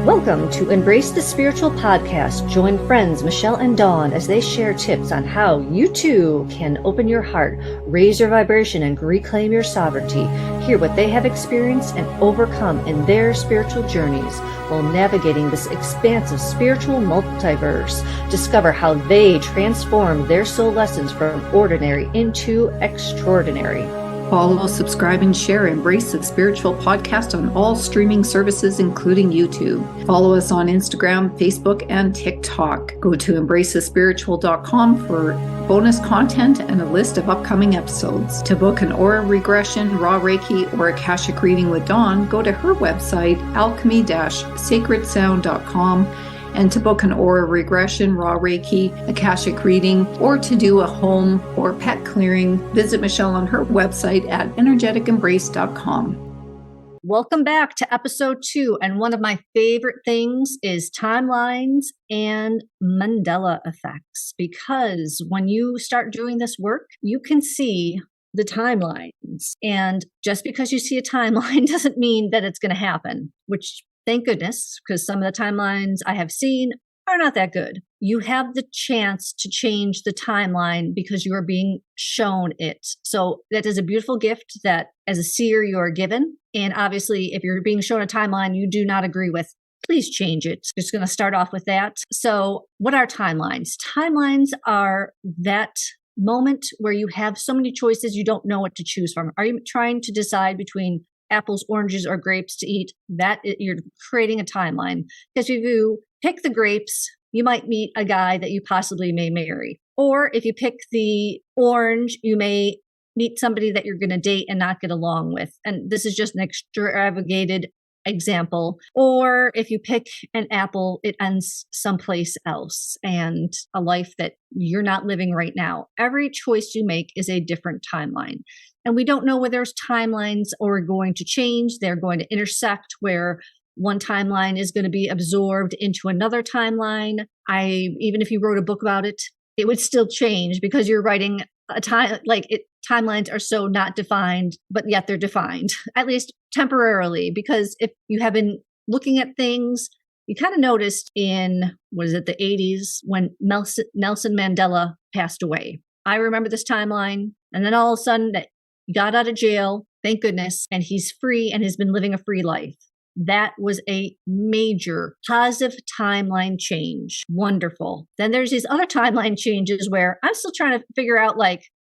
Welcome to Embrace the Spiritual Podcast. Join friends Michelle and Dawn as they share tips on how you too can open your heart, raise your vibration, and reclaim your sovereignty. Hear what they have experienced and overcome in their spiritual journeys while navigating this expansive spiritual multiverse. Discover how they transform their soul lessons from ordinary into extraordinary. Follow, subscribe, and share Embrace the Spiritual Podcast on all streaming services, including YouTube. Follow us on Instagram, Facebook, and TikTok. Go to embracethespiritual.com for bonus content and a list of upcoming episodes. To book an aura regression, raw Reiki, or Akashic reading with Dawn, go to her website, alchemy-sacredsound.com. And to book an aura regression, raw Reiki, Akashic reading, or to do a home or pet clearing, visit Michelle on her website at energeticembrace.com. Welcome back to episode 2. And one of my favorite things is timelines and Mandela effects, because when you start doing this work, you can see the timelines. And just because you see a timeline doesn't mean that it's going to happen, which thank goodness, because some of the timelines I have seen are not that good. You have the chance to change the timeline because you are being shown it. So that is a beautiful gift that as a seer you are given. And obviously, if you're being shown a timeline you do not agree with, please change it. Just going to start off with that. So what are timelines? Timelines are that moment where you have so many choices you don't know what to choose from. Are you trying to decide between apples, oranges, or grapes to eat? You're creating a timeline. Because if you pick the grapes, you might meet a guy that you possibly may marry. Or if you pick the orange, you may meet somebody that you're going to date and not get along with. And this is just an extravagated example. Or if you pick an apple, it ends someplace else and a life that you're not living right now. Every choice you make is a different timeline. And we don't know whether those timelines are going to change. They're going to intersect where one timeline is going to be absorbed into another timeline. Even if you wrote a book about it, it would still change because you're writing a time, timelines are so not defined, but yet they're defined, at least temporarily. Because if you have been looking at things, you kind of noticed in, the 80s when Nelson Mandela passed away. I remember this timeline. And then all of a sudden, he got out of jail, thank goodness, and he's free and has been living a free life. That was a major positive timeline change. Wonderful. Then there's these other timeline changes where I'm still trying to figure out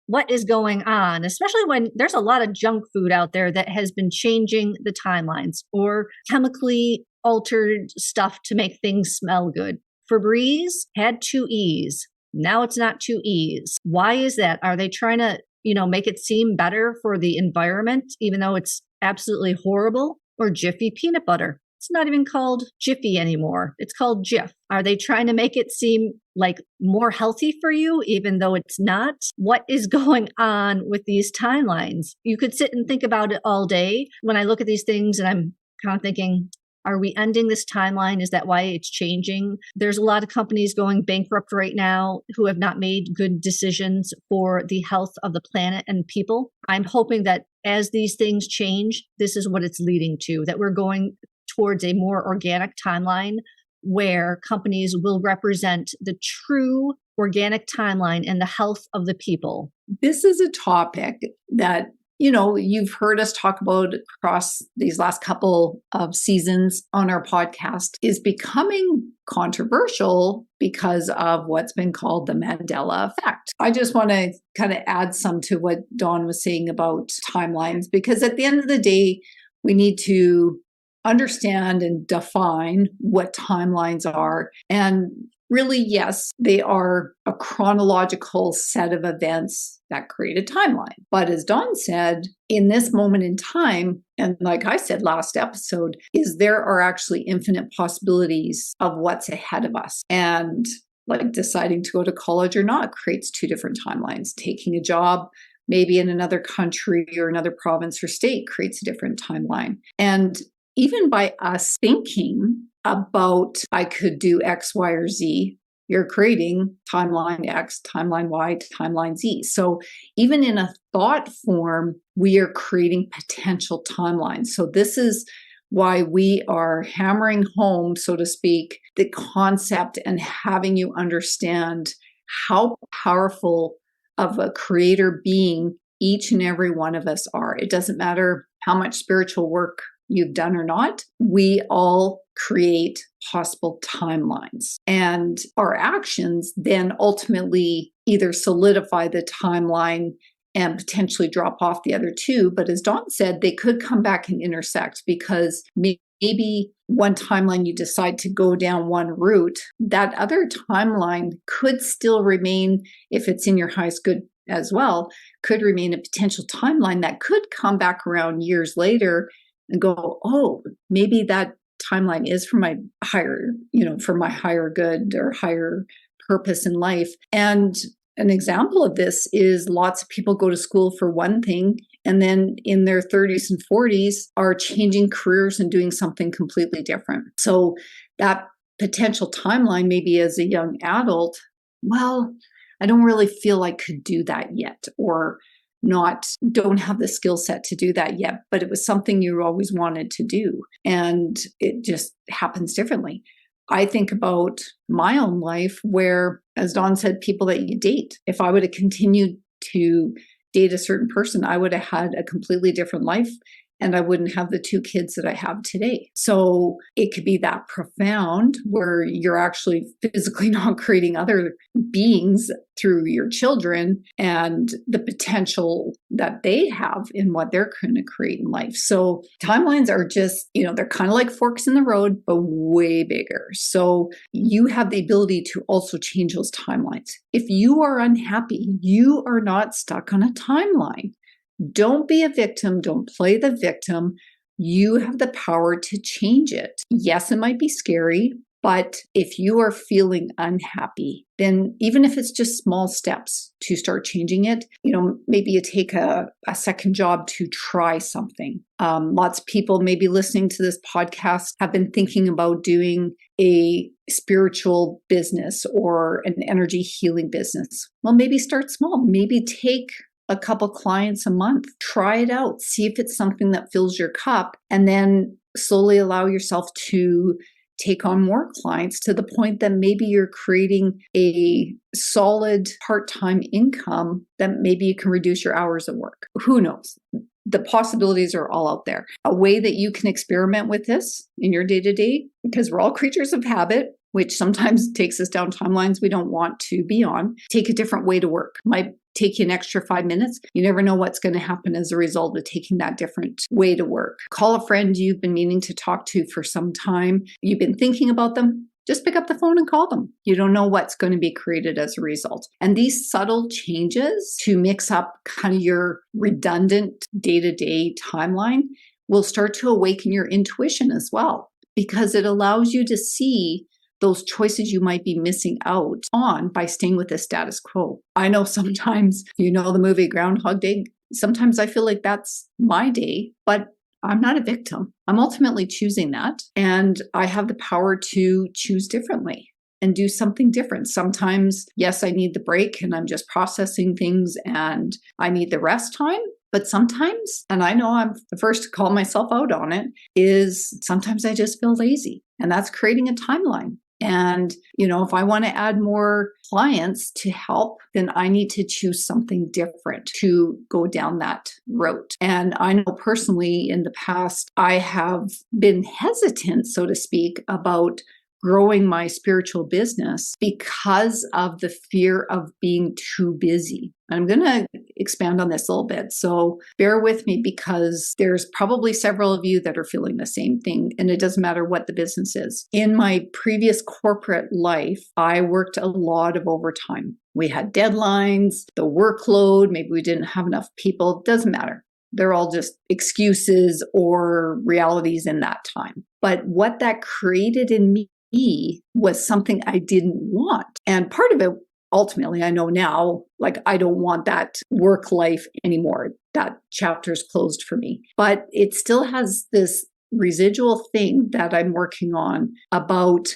what is going on, especially when there's a lot of junk food out there that has been changing the timelines or chemically altered stuff to make things smell good. Febreze had 2 E's. Now it's not 2 E's. Why is that? Are they trying to make it seem better for the environment, even though it's absolutely horrible? Or Jiffy peanut butter. It's not even called Jiffy anymore. It's called Jif. Are they trying to make it seem like more healthy for you, even though it's not? What is going on with these timelines? You could sit and think about it all day. When I look at these things and I'm kind of thinking, are we ending this timeline? Is that why it's changing? There's a lot of companies going bankrupt right now who have not made good decisions for the health of the planet and people. I'm hoping that as these things change, this is what it's leading to, that we're going towards a more organic timeline where companies will represent the true organic timeline and the health of the people. This is a topic that you've heard us talk about across these last couple of seasons on our podcast is becoming controversial because of what's been called the Mandela effect. I just want to kind of add some to what Dawn was saying about timelines, because at the end of the day, we need to understand and define what timelines are. And really, yes, they are a chronological set of events that create a timeline. But as Dawn said, in this moment in time, and like I said last episode, is there are actually infinite possibilities of what's ahead of us. And deciding to go to college or not creates 2 different timelines. Taking a job maybe in another country or another province or state creates a different timeline. And even by us thinking about I could do X, Y, or Z, you're creating timeline X, timeline Y, timeline Z. So even in a thought form, we are creating potential timelines. So this is why we are hammering home, so to speak, the concept and having you understand how powerful of a creator being each and every one of us are. It doesn't matter how much spiritual work you've done or not. We all create possible timelines. And our actions then ultimately either solidify the timeline and potentially drop off the other two. But as Dawn said, they could come back and intersect, because maybe one timeline you decide to go down one route, that other timeline could still remain, if it's in your highest good as well, could remain a potential timeline that could come back around years later and go, oh, maybe that timeline is for my higher, for my higher good or higher purpose in life. And an example of this is lots of people go to school for one thing, and then in their 30s and 40s are changing careers and doing something completely different. So that potential timeline, maybe as a young adult, well, I don't really feel I could do that yet, or don't have the skill set to do that yet, but it was something you always wanted to do. And it just happens differently. I think about my own life where, as Dawn said, people that you date. If I would have continued to date a certain person, I would have had a completely different life, and I wouldn't have the 2 kids that I have today. So it could be that profound where you're actually physically not creating other beings through your children and the potential that they have in what they're going to create in life. So timelines are just, they're kind of like forks in the road, but way bigger. So you have the ability to also change those timelines. If you are unhappy, you are not stuck on a timeline. Don't be a victim. Don't play the victim. You have the power to change it. Yes, it might be scary, but if you are feeling unhappy, then even if it's just small steps to start changing it, maybe you take a second job to try something. Lots of people maybe listening to this podcast have been thinking about doing a spiritual business or an energy healing business. Well, maybe start small. Maybe take a couple clients a month, try it out, see if it's something that fills your cup, and then slowly allow yourself to take on more clients to the point that maybe you're creating a solid part-time income that maybe you can reduce your hours of work. Who knows? The possibilities are all out there. A way that you can experiment with this in your day-to-day, because we're all creatures of habit, which sometimes takes us down timelines we don't want to be on. Take a different way to work. Might take you an extra 5 minutes. You never know what's going to happen as a result of taking that different way to work. Call a friend you've been meaning to talk to for some time. You've been thinking about them. Just pick up the phone and call them. You don't know what's going to be created as a result. And these subtle changes to mix up kind of your redundant day-to-day timeline will start to awaken your intuition as well, because it allows you to see those choices you might be missing out on by staying with the status quo. I know sometimes, the movie Groundhog Day, sometimes I feel like that's my day, but I'm not a victim. I'm ultimately choosing that. And I have the power to choose differently and do something different. Sometimes, yes, I need the break and I'm just processing things and I need the rest time. But sometimes, and I know I'm the first to call myself out on it, is sometimes I just feel lazy. And that's creating a timeline. And, if I want to add more clients to help, then I need to choose something different to go down that route. And I know personally in the past, I have been hesitant, so to speak, about growing my spiritual business because of the fear of being too busy. I'm going to expand on this a little bit. So bear with me, because there's probably several of you that are feeling the same thing, and it doesn't matter what the business is. In my previous corporate life, I worked a lot of overtime. We had deadlines, the workload, maybe we didn't have enough people. It doesn't matter. They're all just excuses or realities in that time. But what that created in me was something I didn't want. And part of it, ultimately, I know now, I don't want that work life anymore. That chapter's closed for me. But it still has this residual thing that I'm working on about,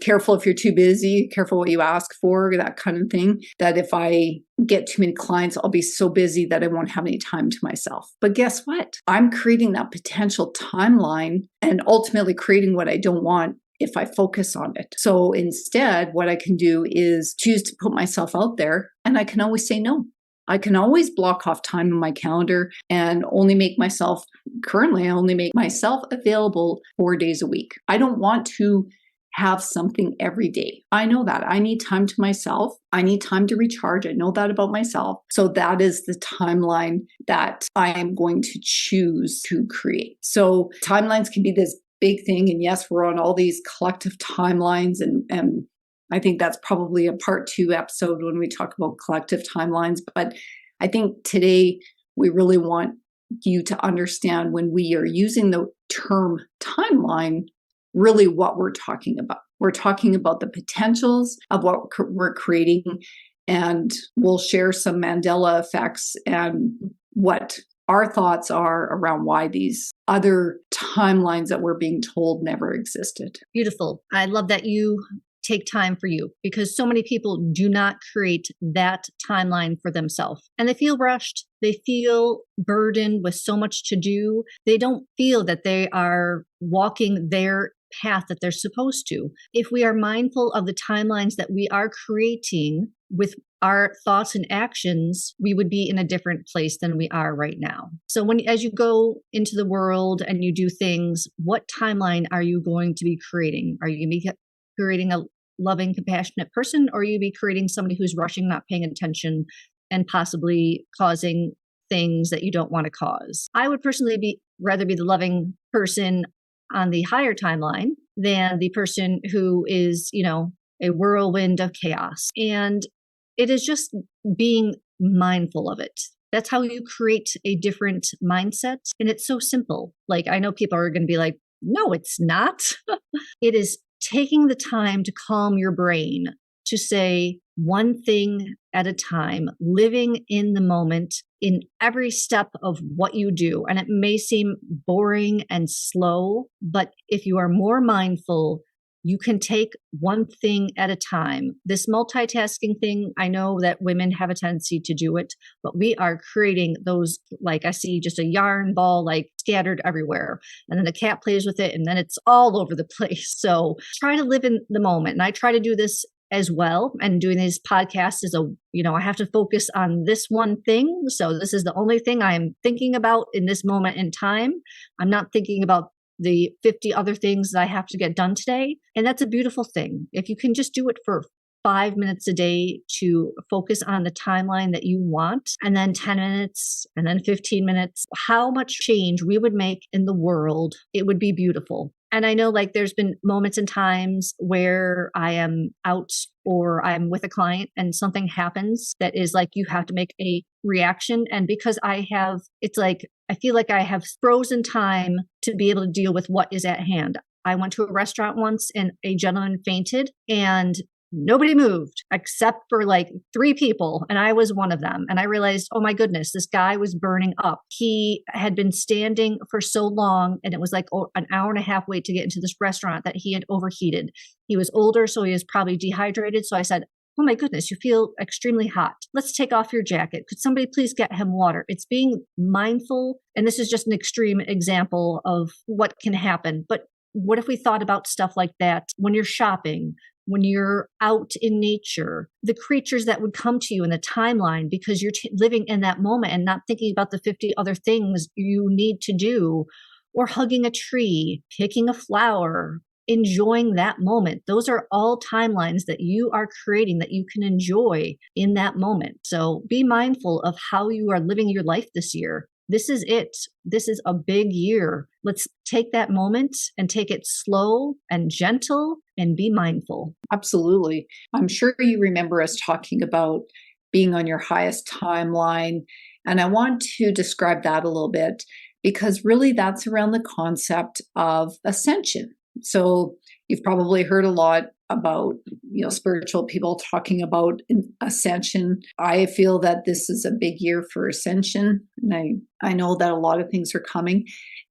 careful if you're too busy, careful what you ask for, that kind of thing, that if I get too many clients, I'll be so busy that I won't have any time to myself. But guess what? I'm creating that potential timeline and ultimately creating what I don't want if I focus on it. So instead, what I can do is choose to put myself out there, and I can always say no. I can always block off time in my calendar and currently I only make myself available 4 days a week. I don't want to have something every day. I know that. I need time to myself. I need time to recharge. I know that about myself. So that is the timeline that I am going to choose to create. So timelines can be this big thing. And yes, we're on all these collective timelines, and I think that's probably a part 2 episode when we talk about collective timelines. But I think today we really want you to understand when we are using the term timeline, really what we're talking about. We're talking about the potentials of what we're creating, and we'll share some Mandela effects and what our thoughts are around why these other timelines that we're being told never existed. Beautiful. I love that you take time for you, because so many people do not create that timeline for themselves, and they feel rushed. They feel burdened with so much to do. They don't feel that they are walking their path that they're supposed to. If we are mindful of the timelines that we are creating with our thoughts and actions, we would be in a different place than we are right now. So as you go into the world and you do things, what timeline are you going to be creating? Are you going to be creating a loving, compassionate person, or are you be creating somebody who's rushing, not paying attention, and possibly causing things that you don't want to cause? I would personally rather be the loving person on the higher timeline than the person who is, a whirlwind of chaos. And it is just being mindful of it. That's how you create a different mindset. And it's so simple. Like, I know people are going to be like, no, it's not. It is taking the time to calm your brain, to say one thing at a time, living in the moment in every step of what you do. And it may seem boring and slow, but if you are more mindful, you can take one thing at a time. This multitasking thing, I know that women have a tendency to do it, but we are creating those, like I see just a yarn ball like scattered everywhere. And then the cat plays with it and then it's all over the place. So try to live in the moment. And I try to do this as well. And doing these podcasts is I have to focus on this one thing. So this is the only thing I'm thinking about in this moment in time. I'm not thinking about the 50 other things that I have to get done today. And that's a beautiful thing. If you can just do it for 5 minutes a day to focus on the timeline that you want, and then 10 minutes, and then 15 minutes, how much change we would make in the world, it would be beautiful. And I know there's been moments and times where I am out or I'm with a client and something happens that is like, you have to make a reaction. And because I feel like I have frozen time to be able to deal with what is at hand. I went to a restaurant once and a gentleman fainted and nobody moved except for 3 people. And I was one of them. And I realized, oh my goodness, this guy was burning up. He had been standing for so long and it was an hour and a half wait to get into this restaurant that he had overheated. He was older, so he was probably dehydrated. So I said, oh my goodness, you feel extremely hot. Let's take off your jacket. Could somebody please get him water? It's being mindful. And this is just an extreme example of what can happen. But what if we thought about stuff like that when you're shopping, when you're out in nature, the creatures that would come to you in the timeline because you're living in that moment and not thinking about the 50 other things you need to do, or hugging a tree, picking a flower, enjoying that moment. Those are all timelines that you are creating that you can enjoy in that moment. So be mindful of how you are living your life this year. This is it. This is a big year. Let's take that moment and take it slow and gentle and be mindful. Absolutely. I'm sure you remember us talking about being on your highest timeline. And I want to describe that a little bit because really that's around the concept of ascension. So you've probably heard a lot about, spiritual people talking about ascension. I feel that this is a big year for ascension. And I know that a lot of things are coming.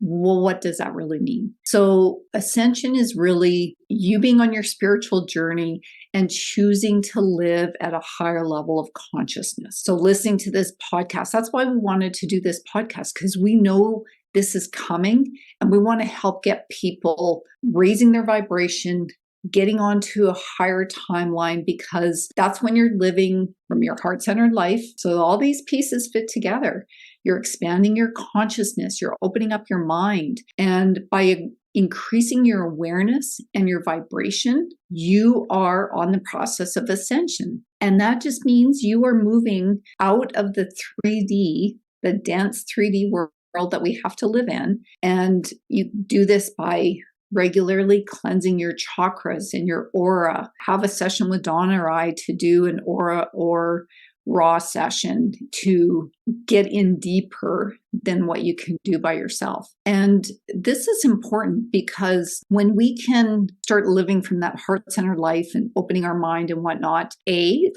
Well, what does that really mean? So ascension is really you being on your spiritual journey and choosing to live at a higher level of consciousness. So listening to this podcast, that's why we wanted to do this podcast, because we know this is coming and we want to help get people raising their vibration, getting onto a higher timeline, because that's when you're living from your heart-centered life. So all these pieces fit together. You're expanding your consciousness, you're opening up your mind. And by increasing your awareness and your vibration, you are on the process of ascension. And that just means you are moving out of the 3D, the dense 3D world that we have to live in. And you do this by regularly cleansing your chakras and your aura. Have a session with Donna or I to do an aura or raw session to get in deeper than what you can do by yourself. And this is important because when we can start living from that heart-centered life and opening our mind and whatnot,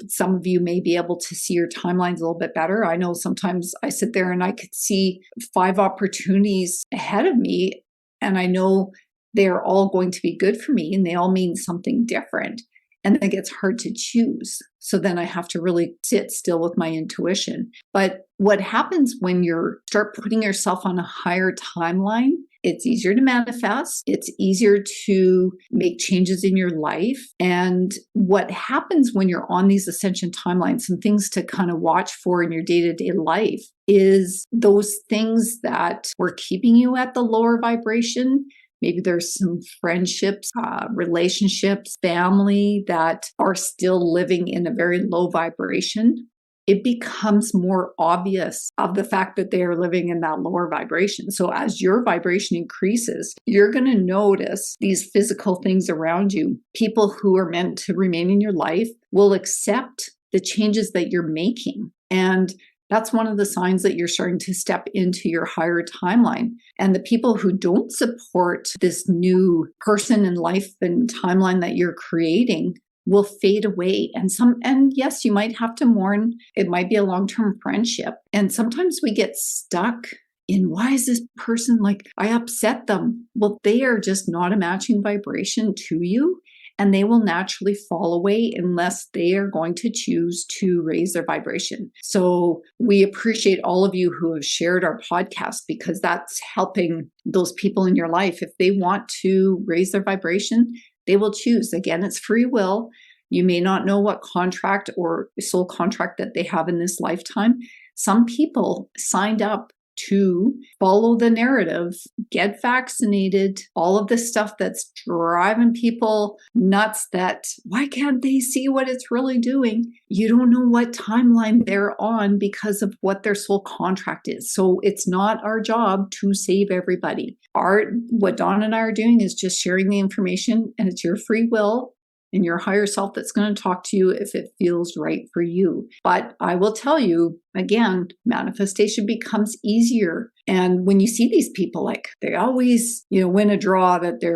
some of you may be able to see your timelines a little bit better. I know sometimes I sit there and I could see 5 opportunities ahead of me, and I know they're all going to be good for me and they all mean something different. And it gets hard to choose. So then I have to really sit still with my intuition. But what happens when you start putting yourself on a higher timeline, it's easier to manifest. It's easier to make changes in your life. And what happens when you're on these ascension timelines, some things to kind of watch for in your day-to-day life, is those things that were keeping you at the lower vibration. Maybe there's some friendships, relationships, family that are still living in a very low vibration. It becomes more obvious of the fact that they are living in that lower vibration. So as your vibration increases, you're going to notice these physical things around you. People who are meant to remain in your life will accept the changes that you're making. And that's one of the signs that you're starting to step into your higher timeline. And the people who don't support this new person and life and timeline that you're creating will fade away. And yes, you might have to mourn. It might be a long-term friendship. And sometimes we get stuck in, why is this person like, I upset them? Well, they are just not a matching vibration to you. And they will naturally fall away unless they are going to choose to raise their vibration. So we appreciate all of you who have shared our podcast, because that's helping those people in your life. If they want to raise their vibration, they will choose. Again, it's free will. You may not know what contract or soul contract that they have in this lifetime. Some people signed up to follow the narrative, get vaccinated, all of this stuff that's driving people nuts, that why can't they see what it's really doing? You don't know what timeline they're on because of what their soul contract is. So it's not our job to save everybody. What Dawn and I are doing is just sharing the information, and it's your free will and your higher self that's going to talk to you if it feels right for you. But I will tell you, again, manifestation becomes easier. And when you see these people, like they always, win a draw that they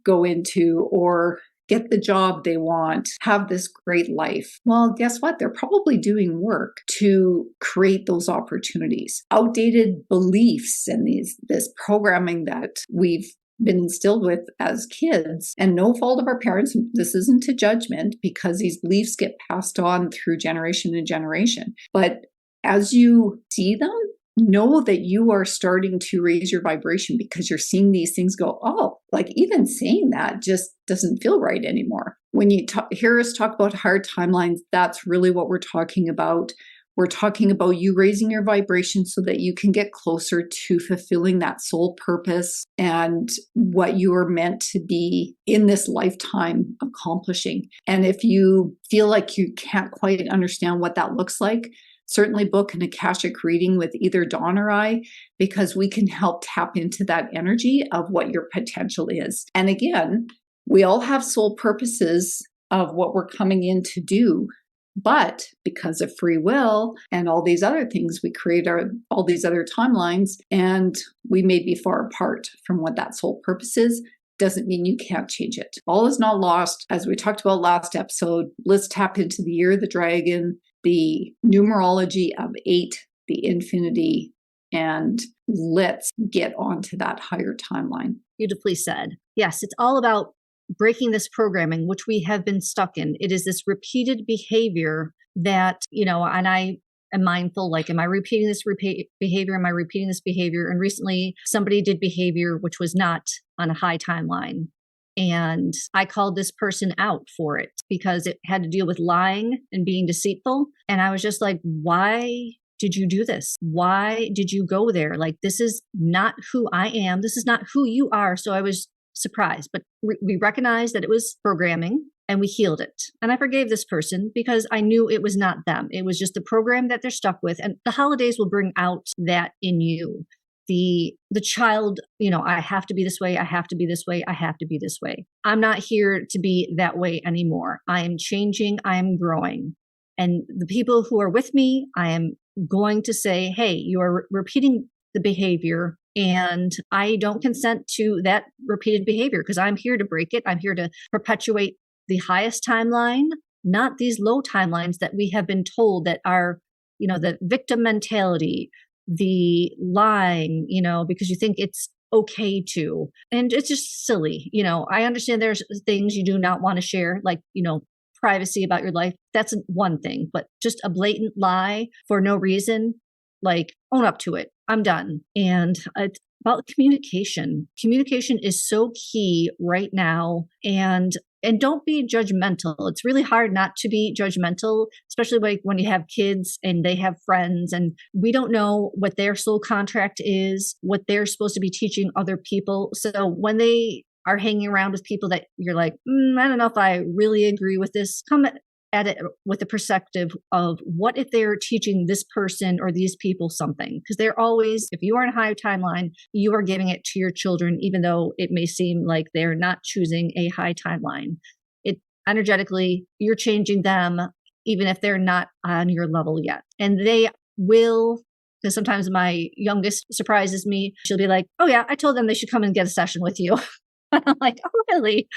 go into, or get the job they want, have this great life. Well, guess what? They're probably doing work to create those opportunities. Outdated beliefs and this programming that we've been instilled with as kids, and no fault of our parents. This isn't a judgment, because these beliefs get passed on through generation to generation. But as you see them, know that you are starting to raise your vibration, because you're seeing these things go, oh, like even saying that just doesn't feel right anymore. When you hear us talk about higher timelines, that's really what we're talking about. We're talking about you raising your vibration so that you can get closer to fulfilling that soul purpose and what you are meant to be in this lifetime accomplishing. And if you feel like you can't quite understand what that looks like, certainly book an Akashic reading with either Dawn or I, because we can help tap into that energy of what your potential is. And again, we all have soul purposes of what we're coming in to do. But because of free will and all these other things, we create all these other timelines, and we may be far apart from what that soul purpose is. Doesn't mean you can't change it. All is not lost. As we talked about last episode, let's tap into the year of the dragon, the numerology of 8, the infinity, and let's get onto that higher timeline. Beautifully said. Yes, it's all about breaking this programming, which we have been stuck in. It is this repeated behavior that, and I am mindful, like, am I repeating this behavior? Am I repeating this behavior? And recently somebody did behavior which was not on a high timeline. And I called this person out for it because it had to deal with lying and being deceitful. And I was just like, why did you do this? Why did you go there? Like, this is not who I am. This is not who you are. So I was surprised, but we recognized that it was programming and we healed it. And I forgave this person because I knew it was not them. It was just the program that they're stuck with. And the holidays will bring out that in you. The child, I have to be this way. I have to be this way. I have to be this way. I'm not here to be that way anymore. I am changing. I am growing. And the people who are with me, I am going to say, hey, you are repeating the behavior and I don't consent to that repeated behavior because I'm here to break it. I'm here to perpetuate the highest timeline, not these low timelines that we have been told that are, the victim mentality, the lying, because you think it's okay to, and it's just silly. I understand there's things you do not want to share, like, privacy about your life. That's one thing, but just a blatant lie for no reason, like, own up to it. I'm done. And it's about communication. Communication is so key right now. And don't be judgmental. It's really hard not to be judgmental, especially like when you have kids and they have friends and we don't know what their soul contract is, what they're supposed to be teaching other people. So when they are hanging around with people that you're like, I don't know if I really agree with this, come at it with the perspective of what if they're teaching this person or these people something? Because they're always, if you are in a high timeline, you are giving it to your children, even though it may seem like they're not choosing a high timeline. It energetically, you're changing them, even if they're not on your level yet. And they will, because sometimes my youngest surprises me. She'll be like, oh yeah, I told them they should come and get a session with you. I'm like, oh, really?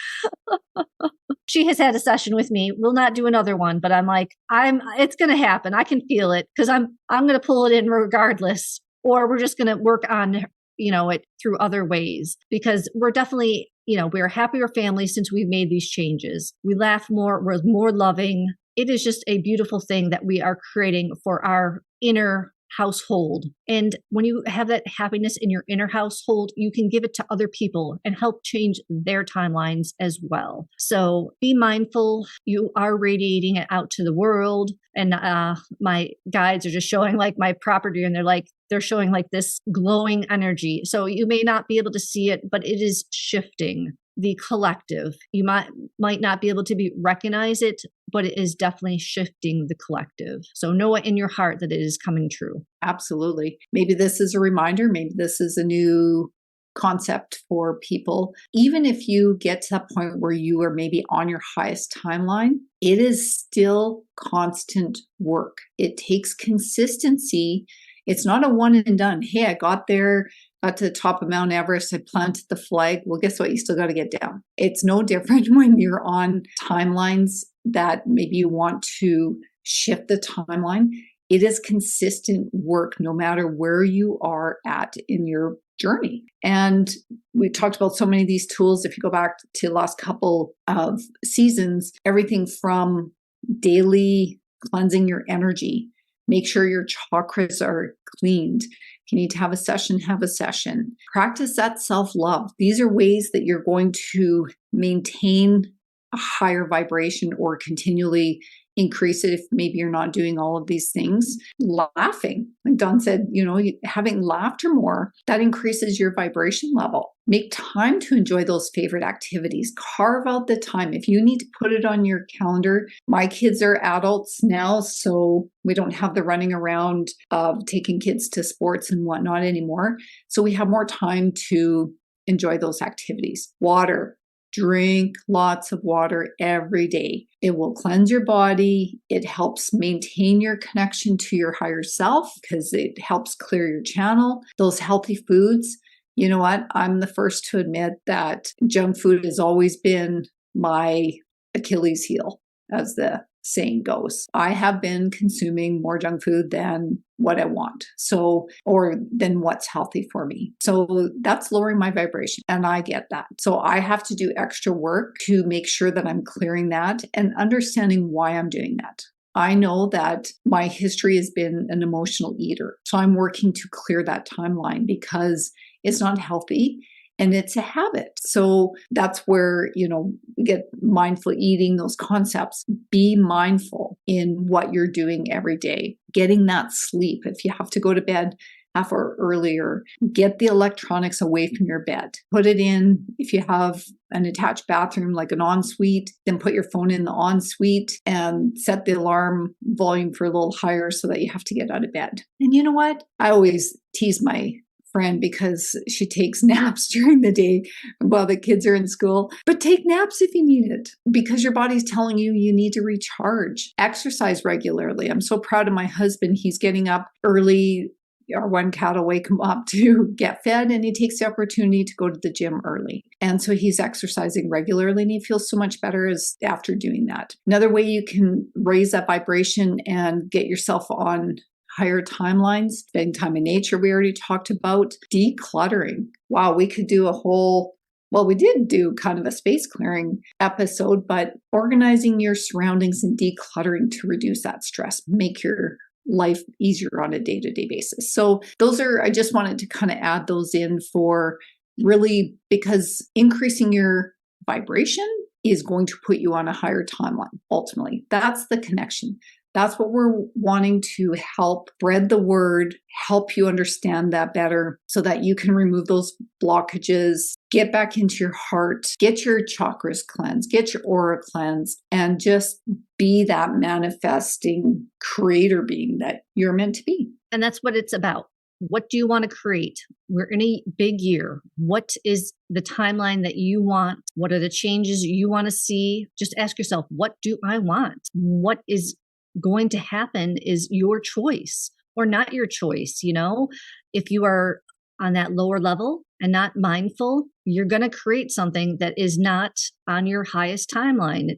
She has had a session with me. We'll not do another one, but I'm like, it's going to happen. I can feel it because I'm going to pull it in regardless, or we're just going to work on, it through other ways because we're definitely, we're a happier family since we've made these changes. We laugh more. We're more loving. It is just a beautiful thing that we are creating for our inner household. And when you have that happiness in your inner household, you can give it to other people and help change their timelines as well. So be mindful. You are radiating it out to the world. And my guides are just showing like my property and they're showing like this glowing energy. So you may not be able to see it, but it is shifting the collective. You might not be able to recognize it, but it is definitely shifting the collective. So know it in your heart that it is coming true. Absolutely. Maybe this is a reminder. Maybe this is a new concept for people. Even if you get to that point where you are maybe on your highest timeline, it is still constant work. It takes consistency. It's not a one and done. Hey, I got there, got to the top of Mount Everest, I planted the flag. Well, guess what? You still got to get down. It's no different when you're on timelines that maybe you want to shift the timeline. It is consistent work no matter where you are at in your journey. And we talked about so many of these tools. If you go back to the last couple of seasons, everything from daily cleansing your energy, make sure your chakras are cleaned. If you need to have a session, have a session. Practice that self-love. These are ways that you're going to maintain a higher vibration or continually increase it if maybe you're not doing all of these things. Laughing, like Dawn said, having laughter more, that increases your vibration level. Make time to enjoy those favorite activities. Carve out the time. If you need to put it on your calendar, my kids are adults now, so we don't have the running around of taking kids to sports and whatnot anymore. So we have more time to enjoy those activities. Water. Drink lots of water every day. It will cleanse your body. It helps maintain your connection to your higher self because it helps clear your channel. Those healthy foods, you know what? I'm the first to admit that junk food has always been my Achilles heel as the saying goes. I have been consuming more junk food than what I want. So, or than what's healthy for me. So that's lowering my vibration. And I get that. So I have to do extra work to make sure that I'm clearing that and understanding why I'm doing that. I know that my history has been an emotional eater. So I'm working to clear that timeline because it's not healthy. And it's a habit. So that's where, we get mindful eating, those concepts. Be mindful in what you're doing every day. Getting that sleep. If you have to go to bed half hour earlier, get the electronics away from your bed. Put it in, if you have an attached bathroom, like an ensuite, then put your phone in the ensuite and set the alarm volume for a little higher so that you have to get out of bed. And you know what? I always tease my friend because she takes naps during the day while the kids are in school. But take naps if you need it because your body's telling you you need to recharge. Exercise regularly. I'm so proud of my husband. He's getting up early. Our one cat will wake him up to get fed, and he takes the opportunity to go to the gym early. And so he's exercising regularly, and he feels so much better after doing that. Another way you can raise that vibration and get yourself on higher timelines, spending time in nature, we already talked about. Decluttering. Wow, we could do we did do kind of a space clearing episode, but organizing your surroundings and decluttering to reduce that stress, make your life easier on a day-to-day basis. So I just wanted to kind of add those in for really, because increasing your vibration is going to put you on a higher timeline. Ultimately, that's the connection. That's what we're wanting to help spread the word, help you understand that better so that you can remove those blockages, get back into your heart, get your chakras cleansed, get your aura cleansed, and just be that manifesting creator being that you're meant to be. And that's what it's about. What do you want to create? We're in a big year. What is the timeline that you want? What are the changes you want to see? Just ask yourself, what do I want? What is going to happen is your choice or not your choice. If you are on that lower level and not mindful, you're going to create something that is not on your highest timeline.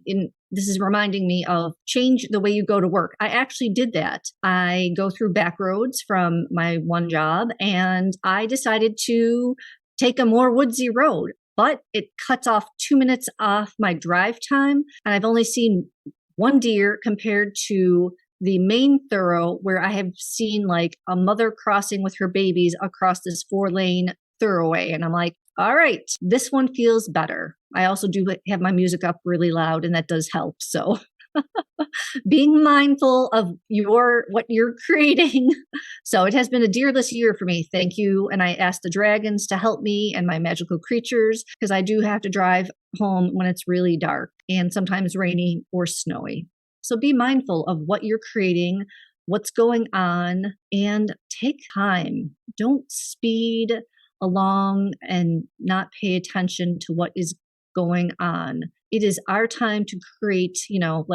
This is reminding me of change the way you go to work. I actually did that. I go through back roads from my one job, and I decided to take a more woodsy road, but it cuts off 2 minutes off my drive time. And I've only seen one deer compared to the main thorough where I have seen like a mother crossing with her babies across this 4-lane thoroughway. And I'm like, all right, this one feels better. I also do have my music up really loud, and that does help. So being mindful of what you're creating. So it has been a deerless year for me. Thank you. And I asked the dragons to help me and my magical creatures because I do have to drive home when it's really dark and sometimes rainy or snowy. So be mindful of what you're creating, what's going on, and take time. Don't speed along and not pay attention to what is going on. It is our time to create, am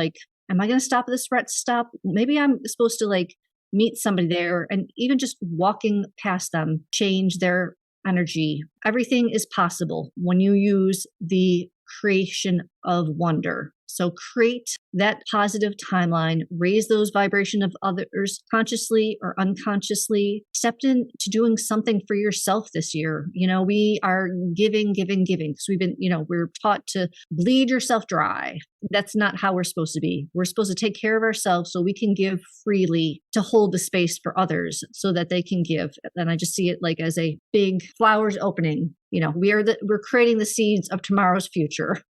I going to stop at this red stop? Maybe I'm supposed to meet somebody there, and even just walking past them, change their energy. Everything is possible when you use the creation of wonder. So create that positive timeline, raise those vibration of others consciously or unconsciously. Step into doing something for yourself this year. We are giving because we've been, we're taught to bleed yourself dry. That's not how we're supposed to be. We're supposed to take care of ourselves so we can give freely to hold the space for others so that they can give. And I just see it like as a big flowers opening. We're creating the seeds of tomorrow's future.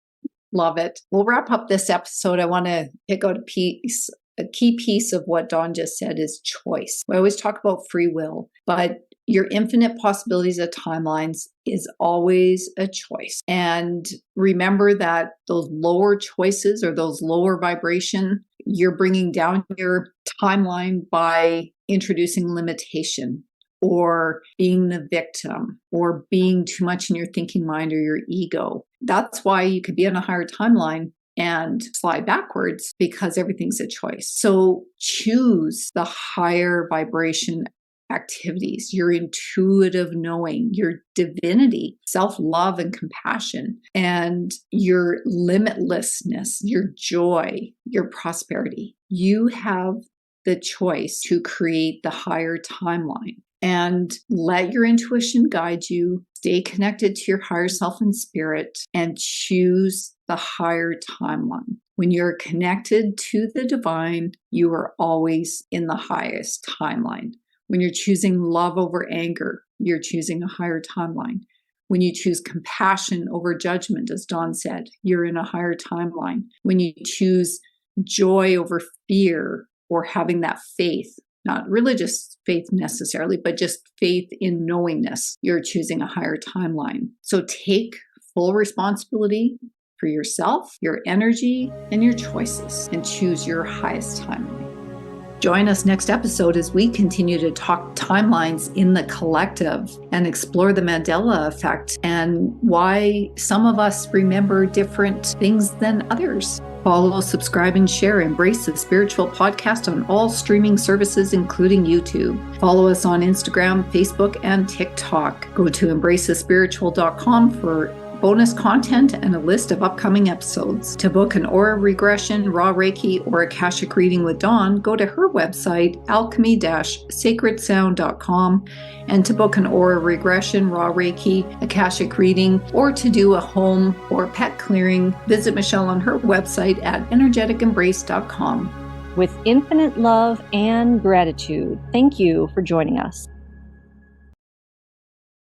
Love it. We'll wrap up this episode. I want to pick out a key piece of what Dawn just said is choice. We always talk about free will, but your infinite possibilities of timelines is always a choice. And remember that those lower choices or those lower vibration, you're bringing down your timeline by introducing limitation, or being the victim, or being too much in your thinking mind or your ego. That's why you could be on a higher timeline and slide backwards, because everything's a choice. So choose the higher vibration activities, your intuitive knowing, your divinity, self-love and compassion, and your limitlessness, your joy, your prosperity. You have the choice to create the higher timeline and let your intuition guide you. Stay connected to your higher self and spirit and choose the higher timeline. When you're connected to the divine, you are always in the highest timeline. When you're choosing love over anger, you're choosing a higher timeline. When you choose compassion over judgment, as Dawn said, you're in a higher timeline. When you choose joy over fear or having that faith, not religious faith necessarily, but just faith in knowingness, you're choosing a higher timeline. So take full responsibility for yourself, your energy, and your choices, and choose your highest timeline. Join us next episode as we continue to talk timelines in the collective and explore the Mandela effect and why some of us remember different things than others. Follow, subscribe, and share Embrace the Spiritual podcast on all streaming services, including YouTube. Follow us on Instagram, Facebook, and TikTok. Go to embracethespiritual.com for bonus content and a list of upcoming episodes. To book an aura regression, raw Reiki, or Akashic reading with Dawn, go to her website, alchemy-sacredsound.com. And to book an aura regression, raw Reiki, Akashic reading, or to do a home or pet clearing, visit Michelle on her website at energeticembrace.com. With infinite love and gratitude, thank you for joining us.